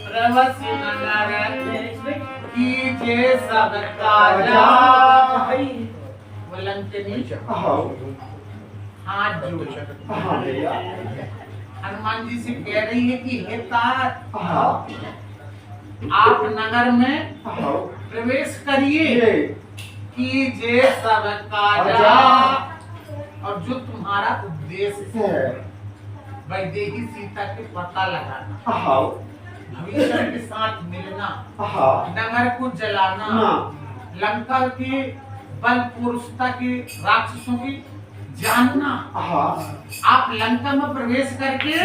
प्रवासी नगर कीजिए सब काजा वलंतनी हाथ जोड़ हनुमान जी से कह रही है कि हे तात आप नगर में प्रवेश करिए कीजिए सब काजा और जो तुम्हारा उद्देश्य है वैदेही सीता के पता लगाना भविष्य के साथ मिलना नगर को जलाना लंका के बल पुरुषता के राक्षसों की जानना आप लंका में प्रवेश करके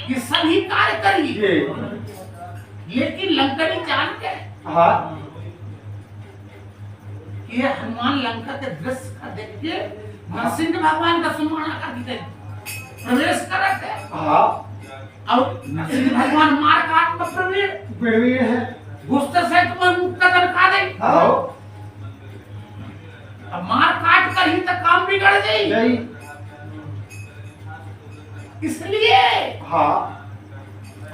ये सभी कार्य करिए लेकिन लंकनी जान के ये हनुमान लंका के दृश्य का देख के नरसिंह भगवान का सुमरना कर दी प्रवेश करते और नरसिंह भगवान मार काट में प्रवीण है गुस्से से तुम्हें मुक्त कर दे अब मार काट कर ही तो काम बिगड़ जाए इसलिए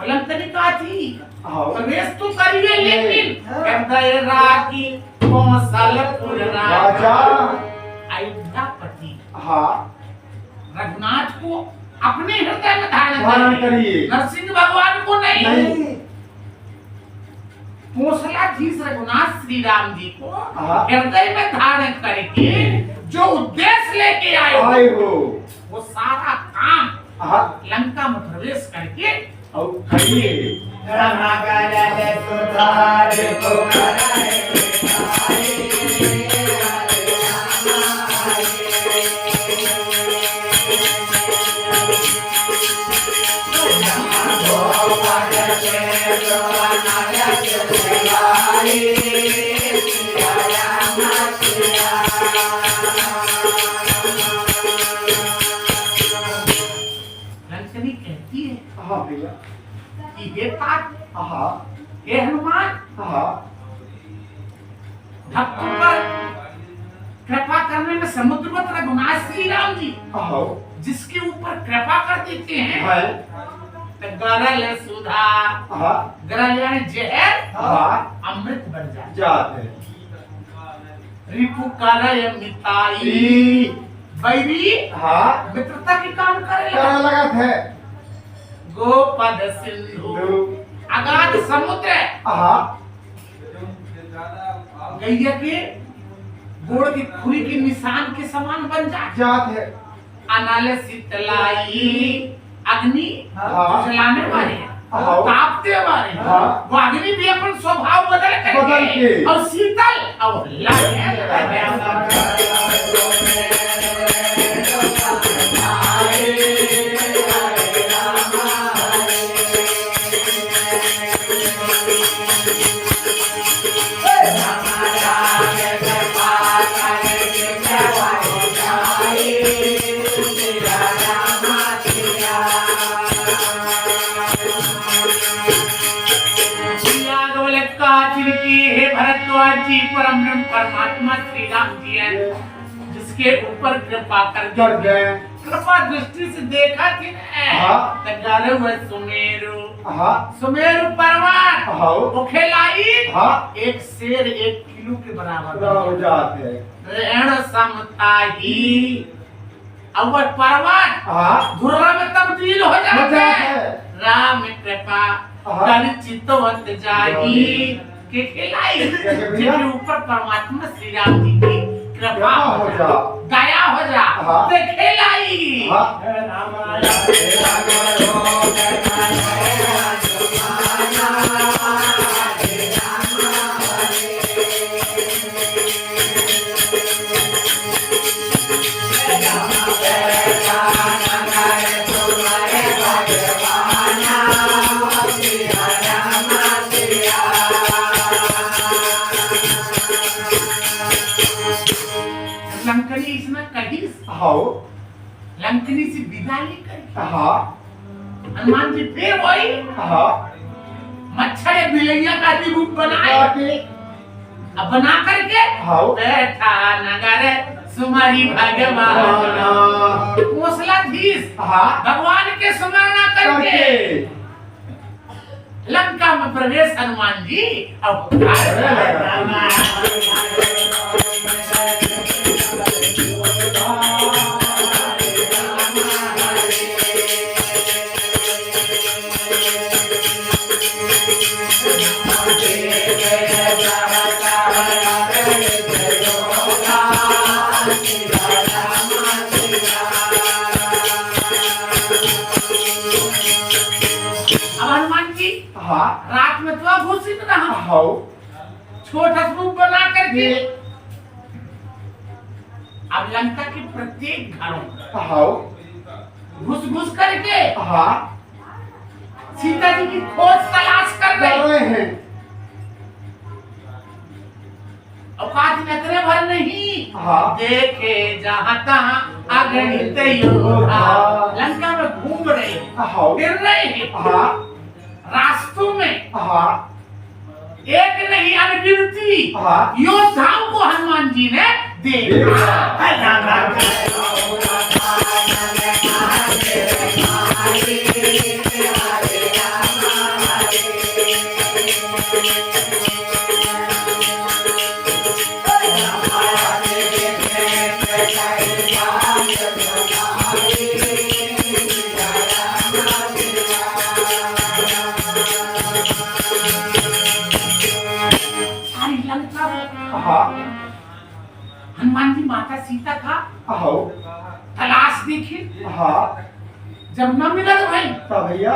लंकनी का थी प्रवेश तो करिए लेकिन राखी कौशलपुर राजा अयोध्यापति रघुनाथ को अपने हृदय में धारण करिए नरसिंह भगवान को नहीं कौशलाधीश रघुनाथ श्री राम जी को हृदय में धारण करके जो उद्देश्य लेके आए हो वो सारा काम लंका में प्रवेश करके और करिए लंकनी कहती है कि ये तात ये हनुमान भक्तों पर कृपा करने में समुद्रवत रघुनाथ श्री राम जी जिसके ऊपर कृपा कर देते हैं तो गरल सुधा गरल यानी जहर अमृत बन जाते रिपु करय मिताई बैरी मित्रता की काम करे लगा है गोपद सिंधु अगाध समुद्र गैया के गोड़ की खुरी के निशान के समान बन जात है अनाले शीतलाई अग्नि जलाने वाले तापते वाले वो अग्नि भी अपन स्वभाव बदल करके और शीतल और भरद्वाज जी परम परमात्मा श्री राम जी है जिसके ऊपर कृपा कर गए कृपा दृष्टि से देखा थी सुमेरु सुमेरु पर्वत वो खिलाई एक शेर 1 किलो के बराबर हो जाते ऋण समता ही अवध पर्वत धुर्रा में तब्दील हो जाते हैं राम कृपा कर चित्तवत जाई के खिलाई जिनके ऊपर परमात्मा श्री राम जी की कृपा हो जा दया हो जा ते खिलाई लंकनी इसमें कहीं लंकनी से विदा लेकर हनुमान जी फिर वही मच्छर बिलैया का रूप बनाए अब बना करके बैठा नगर सुमरी भगवान कौशलाधीश भगवान के स्मरण करके लंका में प्रवेश हनुमान जी अब रात में तो घुसित रहा छोटा रूप बना करके अब लंका के प्रत्येक घरों घुस घुस करके सीता जी की खोज तलाश कर रहे हैं। औकात में इतने भर नहीं देखे जहां तहां अगणित योद्धा लंका में घूम रहे फिर रहे हैं। रास्तों में एक नहीं अनगिनती योद्धाओं को हनुमान जी ने देखा। हनुमान जी माता सीता का तलाश देखी जब न मिला तो भाई भैया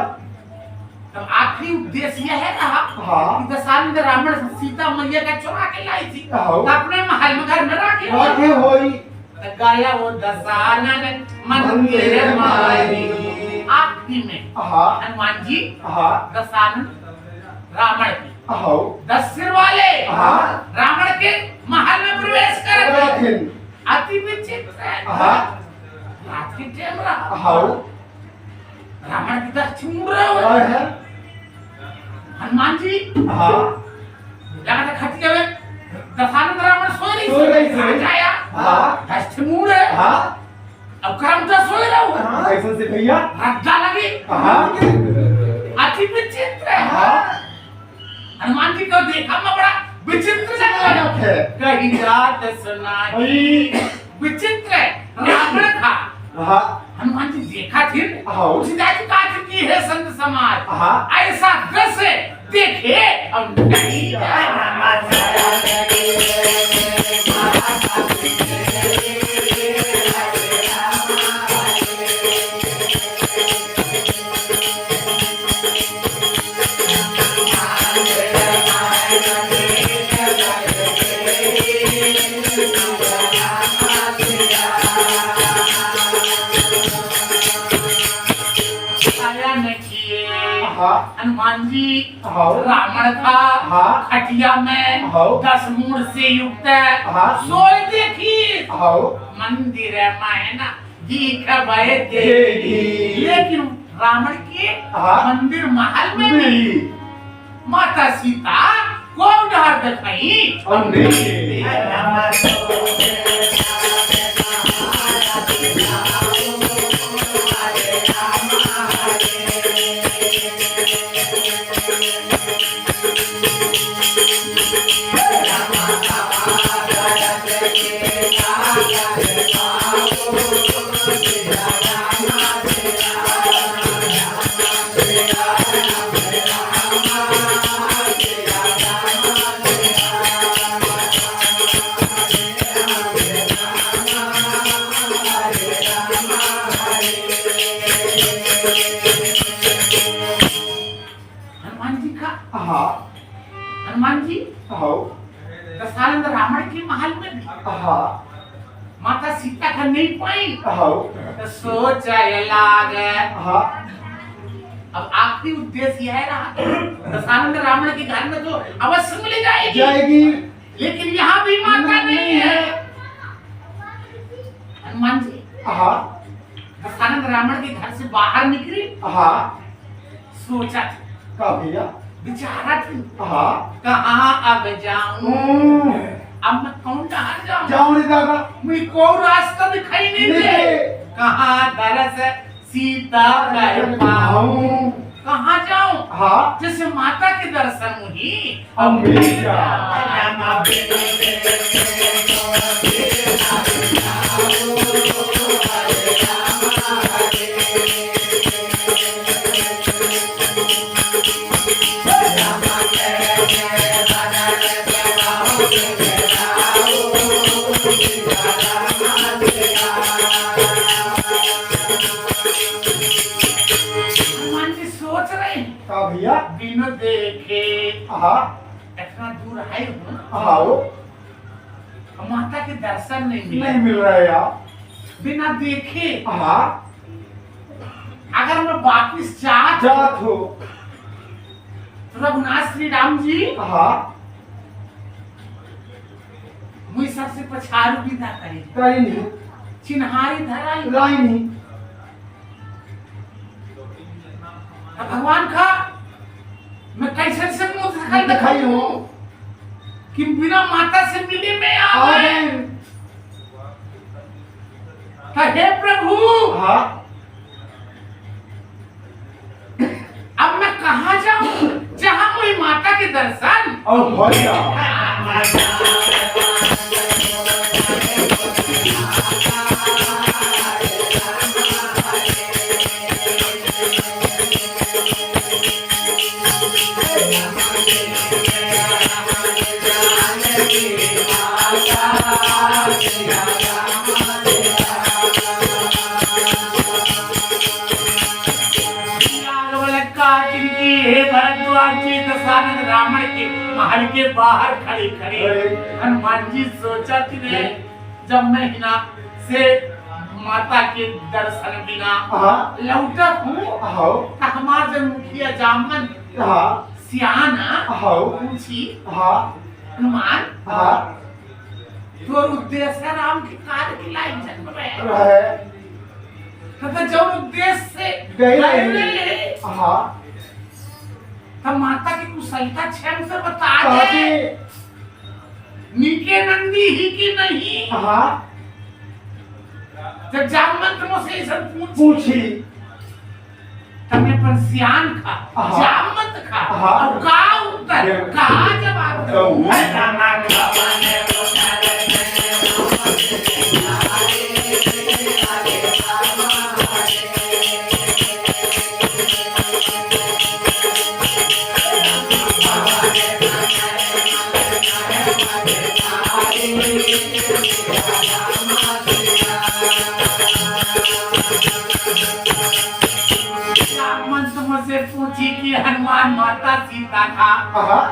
तब आखिरी उद्देश्य यह है कि दशरथ रावण सीता मैया का चुरा के लाई थी अपने महल में घर में रखे होई गाया वो दशरथ मंदिर माई आखिरी में हनुमान जी दशरथ रावण की 10 सिर वाले रावण के महल में प्रवेश कर अति विचित्र रात की टाइम रहा रावण की दक्षिण मुड़ रहे हनुमान जी लगा था खटिया में दशरथ रावण सो रही जाया दक्षिण मुड़ अब कर्म तो सो रहा हूँ कैसे से भैया रज्जा लगी अति विचित्र हनुमान जी को देखा मैं बड़ा विचित्र लगा कहीं रात सुनाई विचित्र रावण था हनुमान जी देखा थी उसी जाति काज की है संत समाज ऐसा दृश्य देखे और नहीं हनुमान जी रावण था खटिया में 10 मूड़ से युक्त सोए देखी मंदिर मैना दीख भय देगी लेकिन रावण के मंदिर महल में भी माता सीता को डर दिखाई हनुमान जी दशरथ रावण के महल में भी माता सीता का नहीं पाई तो सोच लागे अब आखिरी उद्देश्य यह रहा दशरथ रावण के घर में तो अवश्य मिल जाएगी लेकिन यहाँ भी माता नहीं है। हनुमान जी दशरथ रावण के घर से बाहर निकली सोचा था भैया विचारा थी कहाँ अब जाऊं अब मैं कौन कहाँ जाऊं मैं कोई रास्ता दिखाई नहीं दे कहाँ दरस सीता कर पाऊं। कहाँ जाऊं? हाँ जैसे माता के दर्शन हुई हनुमान जी सोच रहे हैं का भैया बिनु देखे हाँ इतना दूर आए हूँ आओ माता के दर्शन नहीं नहीं मिले मिल रहा है यार बिना देखे हाँ अगर मैं वापिस जात जात हो तो रघुनाथ श्री राम जी हाँ मुझे सबसे पछाड़ू विदा करे कहीं नहीं चिन्हारी धराई लाई नहीं अब भगवान का मैं कैसे से मुंह दिखाई दिखाई हूँ कि बिना माता से मिले में आ आ गए गए तो हे प्रभु हाँ अब मैं कहाँ जाऊं जहाँ मुझे माता के दर्शन और भैया रावण के महल के बाहर खड़े खड़े हनुमान जी सोचा कि रे जब मैं हिना से माता के दर्शन बिना लौटा हूँ हाँ तो हमारे मुखिया जामन हाँ सियाना हाँ पूछी हाँ हनुमान हाँ तो उद्देश्य राम के कार्य की लाई जन्म में रहे तो जो उद्देश्य से गए हाँ तब माता की कुशलता क्षण से बता कहा दे कि नीके नंदी ही की नहीं हाँ जब जामवंत मुझसे ये सब पूछी तमने पर सियान खा हाँ। जामवंत खा हाँ। और का उत्तर का जवाब दो जामवंत मुझसे पूछी कि हनुमान माता सीता का हाँ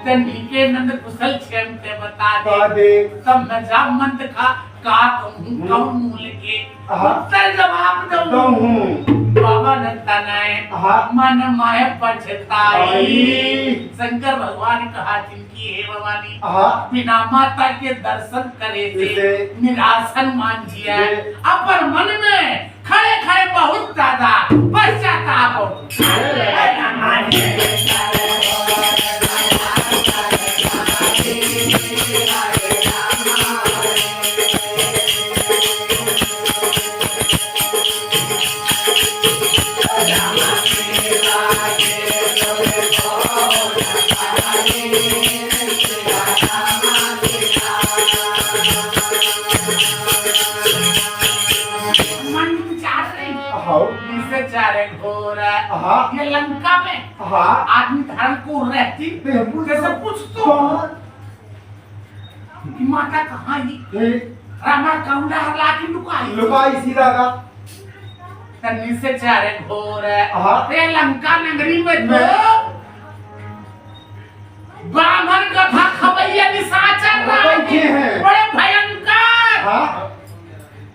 नीके नंद कुशल क्षेम से बता कहा दे दे तब मैं जामवंत का कहूँ कौन मूल के हाँ। उत्तर जवाब तो दूँ हूँ पवन तनय हाँ। मन माय पछताई आई। शंकर भगवान कहा जिनकी हे भवानी हाँ बिना माता के दर्शन करे से इसे निरासन मान जिया ये। अपन मन में खड़े खड़े बहुत ज्यादा पश्चाताप हो मन विचार रही हाँ जिसे चारे घोर हाँ ये लंका में हाँ आदमी धर्म को रहती जैसे पूछ तो कि माता कहाँ ही रावण कौंडा हला की लुकाई लुकाई सीधा का तन्नी से चारे घोर हाँ। ये लंका नगरी में तो ब्राह्मण कथा खबैया निशाचर बैठे हैं। बड़े भयंकर हाँ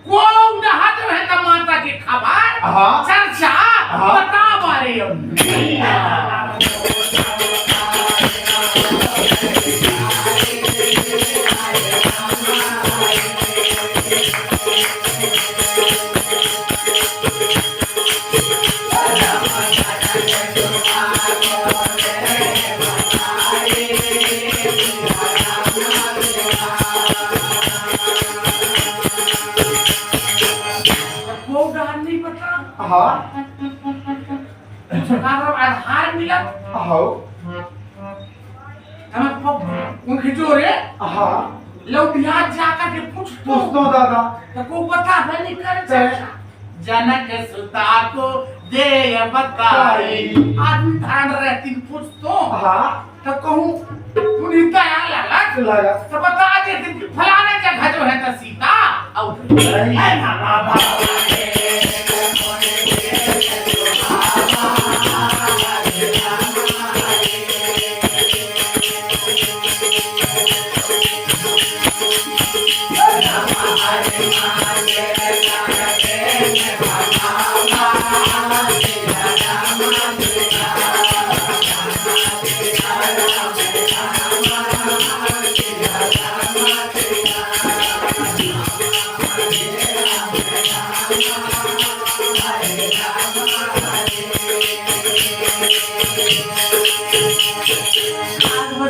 को उड़हा जो है ना माता के खबर हाँ। चर्चा हाँ। बता बारे हाँ आधार मिला हाँ हमें उनके जो रे हाँ लौटिया जाकर के पूछ पूछतो दादा तो को बता नहीं करे जनक सुता को दे बताई आदमी धारण रहती पूछतो हाँ तो कहूँ पुनीता लगा तो बता देती कि फलाने जगह जो है तो सीता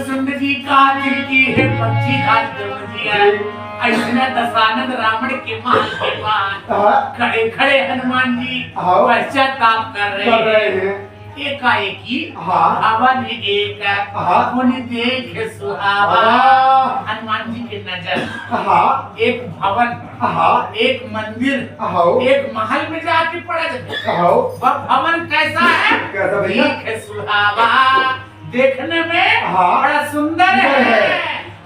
जिंदगी काल की है पक्षी घाट ऐसा दशानंद रावण के महल के पास खड़े खड़े हनुमान जी पश्चाताप कर रहे हैं एकाएकी हवन एक मुनि देख सुहावा हनुमान जी के नजर एक भवन एक मंदिर एक महल में जाके पड़ा वह भवन कैसा है देख सुहावा देखने में बड़ा सुंदर है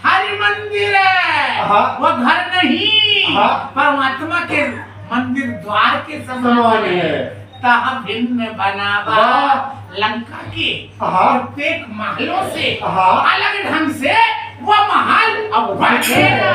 हरि मंदिर है वह घर नहीं परमात्मा के मंदिर द्वार के समान है तह भिन्न बनावा लंका के प्रत्येक महलों से अलग ढंग से वह महल अब बनेगा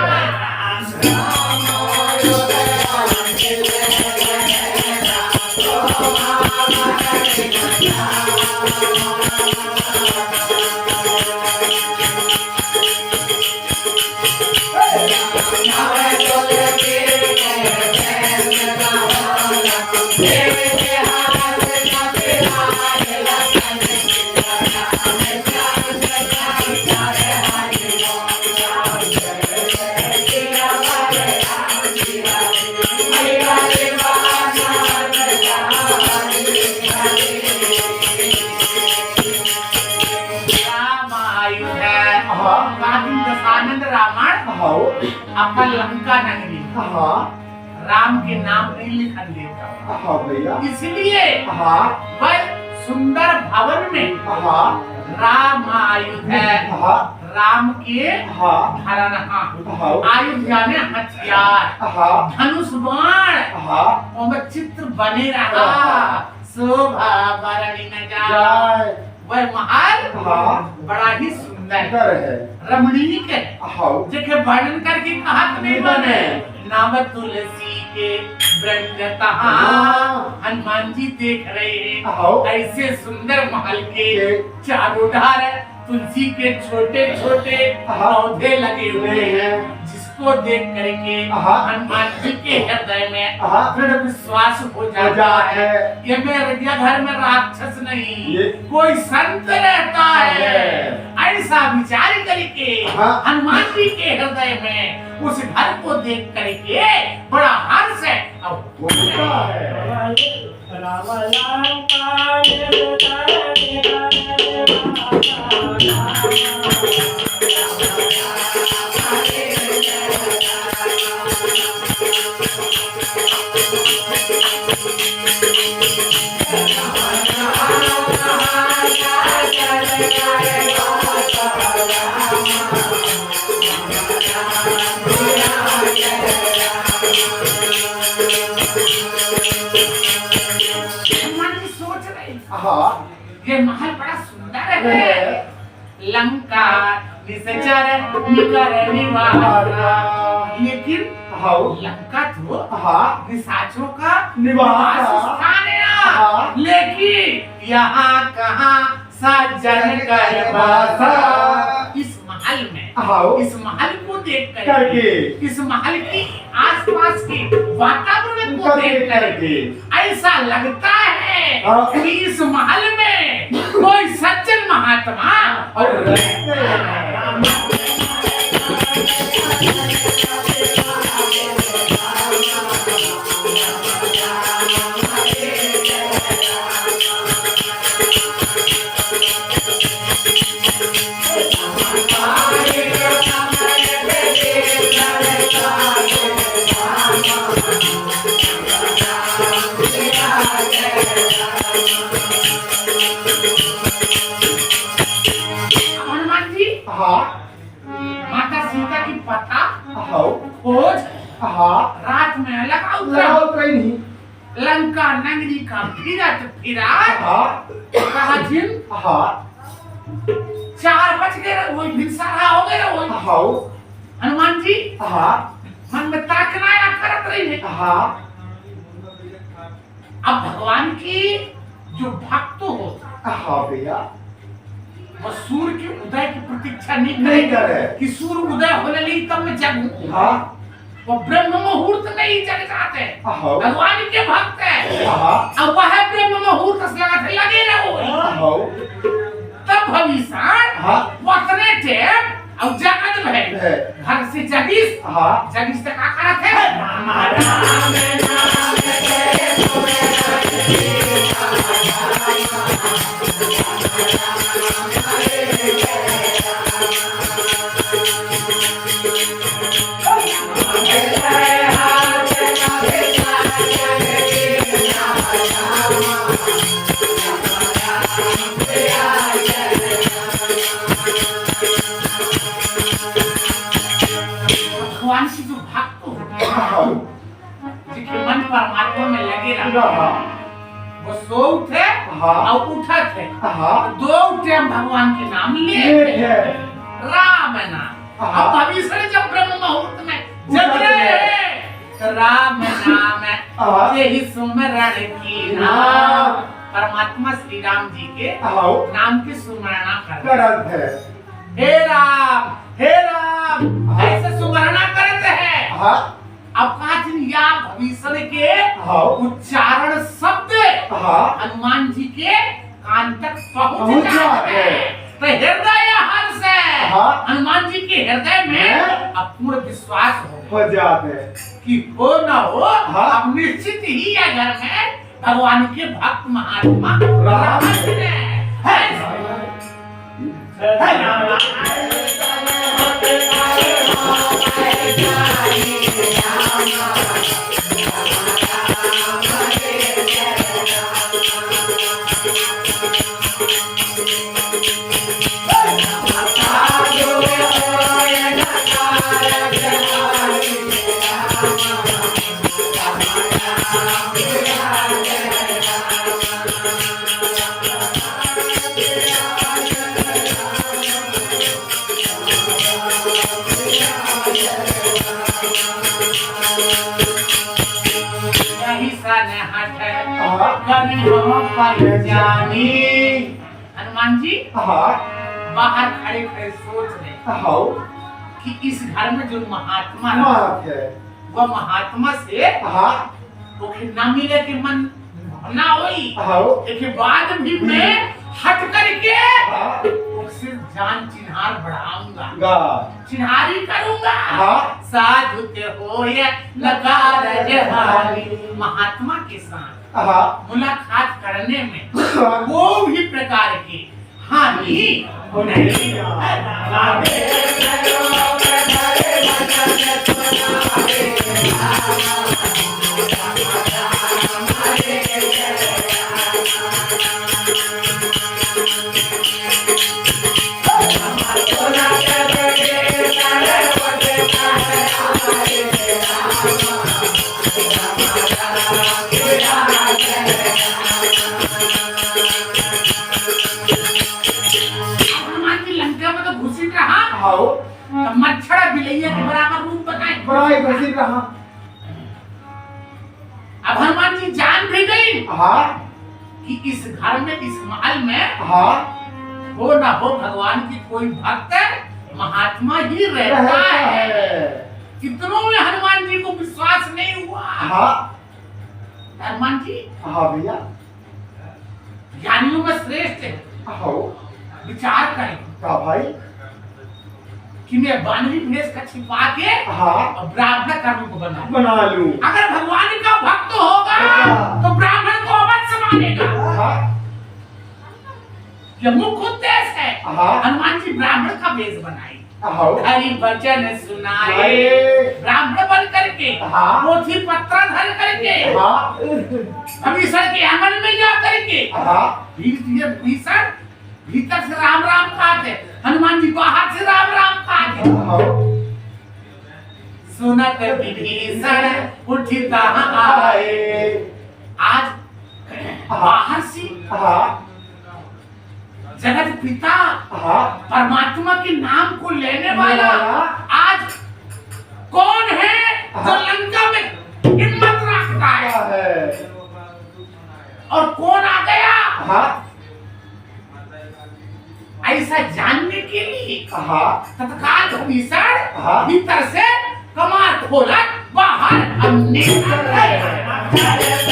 दशानंद रावण अपन लंका नगरी राम के नाम नहीं लिखा देता इसलिए वह सुंदर भवन में राम आयुध है राम के धरन आयुध यानी हथियार धनुष बाण चित्र बने रहा शोभा बरणी न जाए वह महल बड़ा ही सुंदर है रमणीक है जेके वर्णन करके कहत नहीं बने नाम तुलसी के वृंद हनुमान जी देख रहे हैं ऐसे सुंदर महल के चारों धार तुलसी के छोटे छोटे पौधे लगे हुए हैं जिसको देख करके हनुमान जी के हृदय में दृढ़ विश्वास हो जाता है ये मेरे घर में राक्षस नहीं कोई संत रहता है ऐसा विचार करके हनुमान जी के हृदय में उस घर को देख करके बड़ा हर्ष है होता है ये महल बड़ा सुंदर है लंका निश्चर निकर निवास लेकिन लंका तो निशाचरों का निवास स्थान है लेकिन यहाँ कहाँ सज्जन कर वासा इस महल में इस महल को देख करके इस महल की आसपास के वातावरण को देख करके ऐसा लगता है कि इस महल में कोई सज्जन महात्मा और रहते हैं का फिरा हाँ कहा जिन हाँ 4 बज गए वही भिनसारा हो गए वही हाँ हनुमान जी हाँ मन में ताकना या करत रही है हाँ अब भगवान की जो भक्त हो हाँ भैया वो सूर्य के उदय की प्रतीक्षा नहीं नहीं करे करे कि सूर्य उदय होने लगी तब मैं जगूं हाँ वो ब्रह्म मुहूर्त नहीं जग जाते हाँ भगवान के भक्त है हाँ अब वह ब्रह्म मुहूर्त से लगे रहो हाँ तब भविष्य हाँ वतने टेम अब जगत में है घर से जगीस हाँ जगीस तक का करत है भगवान से जो भक्त हो हाँ जिसके मन परमात्मा में लगे रहा हाँ वो सो उठे हाँ और उठा थे हाँ 2 टाइम भगवान के नाम लेते राम नाम हाँ। अब भविष्य जब ब्रह्म मुहूर्त में जग रहे हैं तो राम नाम हाँ। यही सुमरण की नाम परमात्मा श्री राम जी के हाँ नाम की सुमरणा करते करत है हे राम ऐसे सुमरणा करते हैं हाँ अब कहा या भविष्य के हाँ उच्चारण शब्द हाँ हनुमान जी के कान तक पहुंच पहुंच जाते जाते हैं हैं। तो हृदय हर्ष है हाँ। हनुमान जी के हृदय में हैं? अब पूर्ण विश्वास हो जाते कि हो न हो हाँ। अब निश्चित ही या घर में भगवान के भक्त महात्मा राम यही सन हट हाँ कभी हम पहचानी हनुमान जी हाँ बाहर खड़े खड़े सोच रहे हाँ कि इस घर में जो महात्मा है बात है वह महात्मा से हाँ वो ना मिले कि मन ना होई हाँ लेकिन बाद भी मैं हट करके हाँ उससे जान चिन्हार बढ़ाऊंगा गा चिन्हारी करूंगा हाँ साधु ते होए नकार जहारी महात्मा के साथ हाँ मुलाकात करने में हाँ वो भी प्रकार की हानि नहीं हनुमान जी लंका में तो घुसित रहा हाँ तो मच्छर बिलैया के बराबर रूप बनाए बड़ाई घसी रहा अब हनुमान जी जान भी गई हाँ कि इस घर में इस महल में हाँ हो ना हो भगवान की कोई भक्त महात्मा ही रहता है कितनों में हनुमान जी को विश्वास नहीं हुआ हाँ हनुमान जी हाँ भैया ज्ञानियों में श्रेष्ठ है हाँ विचार करें का भाई कि मैं बानवी भेष का छिपा के हाँ और ब्राह्मण का रूप बना बना लूं अगर भगवान का भक्त होगा तो ब्राह्मण को अवश्य मानेगा हाँ यह मुख्य उद्देश्य है हाँ हनुमान जी ब्राह्मण का वेश बनाई हाँ हरि वचन सुनाए अरे ब्राह्मण बन करके हाँ पोथी पत्र धर करके हाँ भीषण के आंगन में जा करके हाँ भीषण भीतर से राम राम कहते हनुमान जी बाहर से राम राम कहते हाँ सुनत विभीषण उठिता आए आज बाहर से हाँ जगत पिता हाँ परमात्मा के नाम को लेने वाला आज कौन है जो लंका में हिम्मत रखता है और कौन आ गया हाँ ऐसा जानने के लिए हाँ तत्काल भीषण हाँ। भीतर से कमार खोला बाहर हम निकल गए।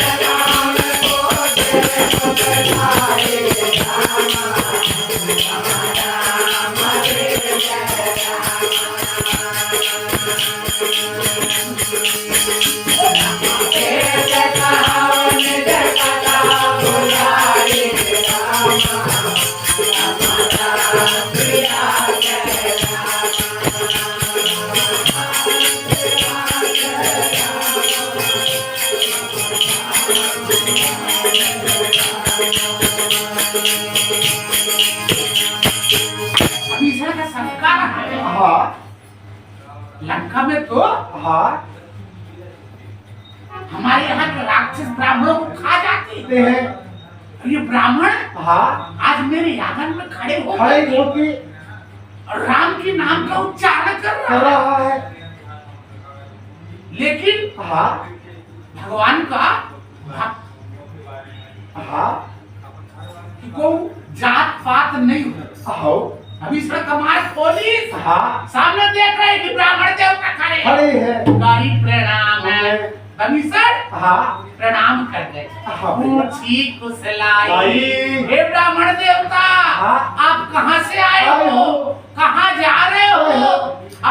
भीषण का संस्कार है हाँ लंका में तो हाँ हमारे यहाँ के राक्षस ब्राह्मणों को खा जाते ते हैं ये ब्राह्मण हाँ आज मेरे यागन में खड़े हो खड़े गए होके और राम के नाम का उच्चारण कर कर रहा है रहा है लेकिन हाँ भगवान का भक्त हाँ को जात पात नहीं हो हो अभी इसमें कमाल खोली हाँ सामने देख रहे हैं कि ब्राह्मण देवता खड़े हैं। खड़े हैं गाड़ी प्रणाम है कमीसर हाँ प्रणाम कर गए हाँ। पूछी कुशलाई आई। हे ब्राह्मण देवता हाँ। आप कहाँ से आए आए हो हो। कहाँ जा रहे आए हो हो।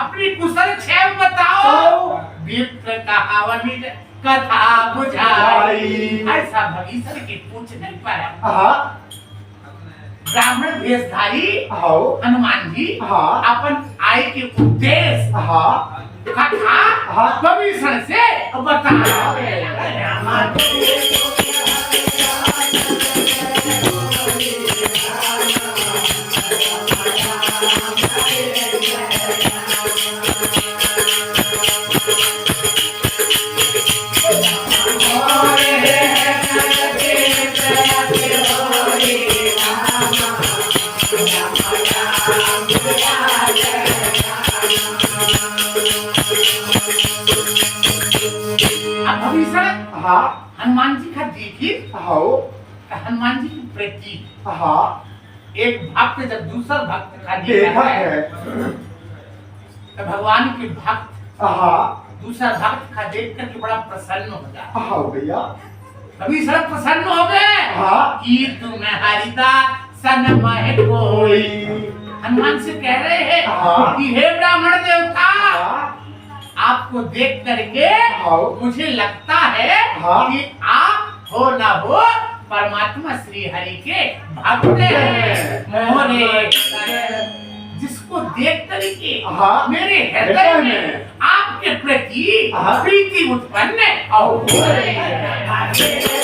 अपनी कुशल क्षेम बताओ बताओ। विप्र कहावनी कथा बुझाई ऐसा भगीसर के पूछने पर हाँ ब्राह्मण वेशधारी हो हनुमान जी हाँ अपन आय के उद्देश्य हाँ कथा हाँ। विभीषण से बता अब विभीषण हाँ हनुमान जी का देखी हो हनुमान जी की प्रीति हाँ एक भक्त जब दूसरा भक्त का देखा है है तो भगवान के भक्त हाँ दूसरा भक्त का देख करके बड़ा प्रसन्न हो जाता हाँ भैया विभीषण प्रसन्न हो गए हाँ कि तुम्हें हरिदा सन मह कोई हनुमान से कह रहे हैं हाँ। कि हे ब्राह्मण देवता हाँ आपको देख करके हाँ। मुझे लगता है हाँ। कि आप हो ना हो परमात्मा श्री हरि के भक्त हैं मोहरे जिसको देख करके हाँ। मेरे हृदय में आपके प्रति हाँ। प्रीति उत्पन्न और हो रही है।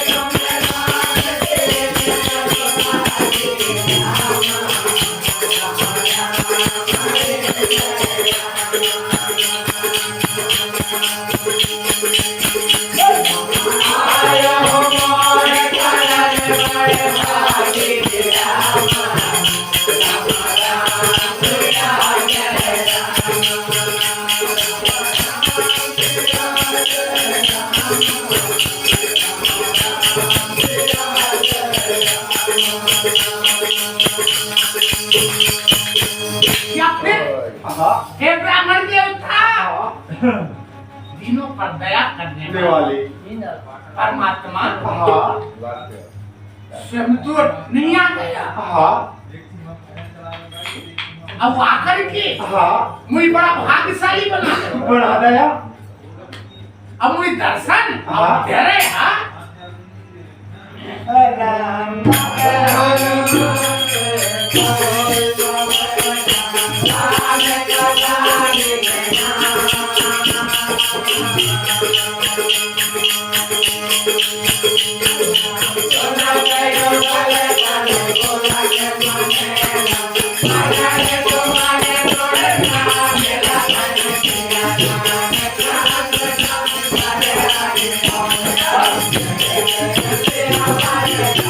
या फिर हाँ हे ब्राह्मण देवता हाँ दिनों पर दया करने वाले दिवाली परमात्मा हाँ स्वयं तो नहीं आ गया हाँ अब वो आकर के हाँ मुझे बड़ा भाग्यशाली बना दे। बना दया अब मुझे दर्शन हाँ। अब दे रहे हाँ Thank you.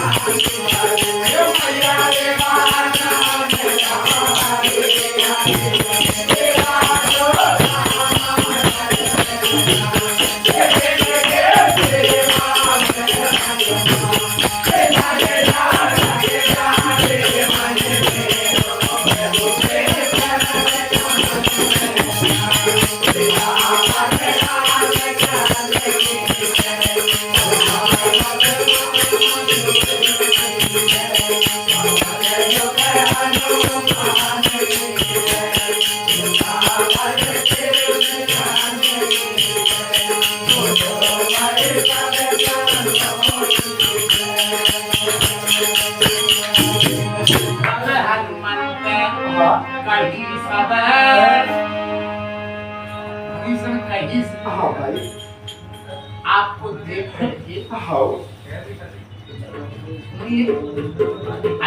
ये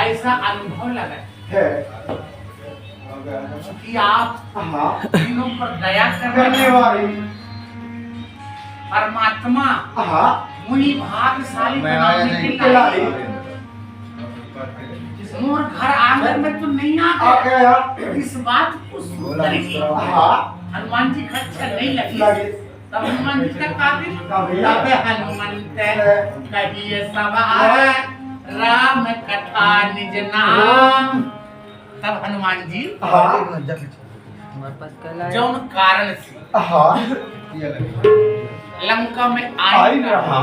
ऐसा अनुभव लगा है कि आप हाँ तीनों पर दया करने करने वाली परमात्मा हाँ मुनि भाग्यशाली मैं आया बनाने नहीं। के लाई लिए मोर घर आंगन में तो नहीं आ आ गए। गया इस बात को सुनकर ही हाँ हनुमान जी का अच्छा नहीं लगी। लगे तब हनुमान जी का काबिल काबिल। तब हनुमंत कहिए सवार राम कथा निज नाम। तब हनुमान जी हाँ जौन कारण से हाँ लंका में आई आई रहा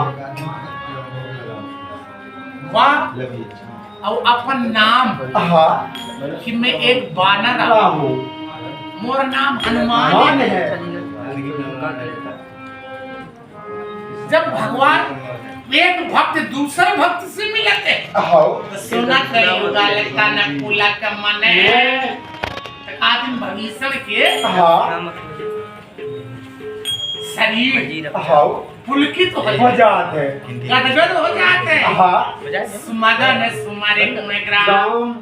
वह और अपन नाम हाँ कि मैं एक बानर हूँ। रामू मोर नाम हनुमान मान है। है जब भगवान एक भक्त दूसरे भक्त से मिलते हाँ तो सुना करेगा लगता न कुला का मन है तो आदमी भविष्य के हाँ शरीर हाँ पुलकित हो जाते गदगद हो जाते हैं। हाँ सुमगन सुमरे गुण ग्राम राम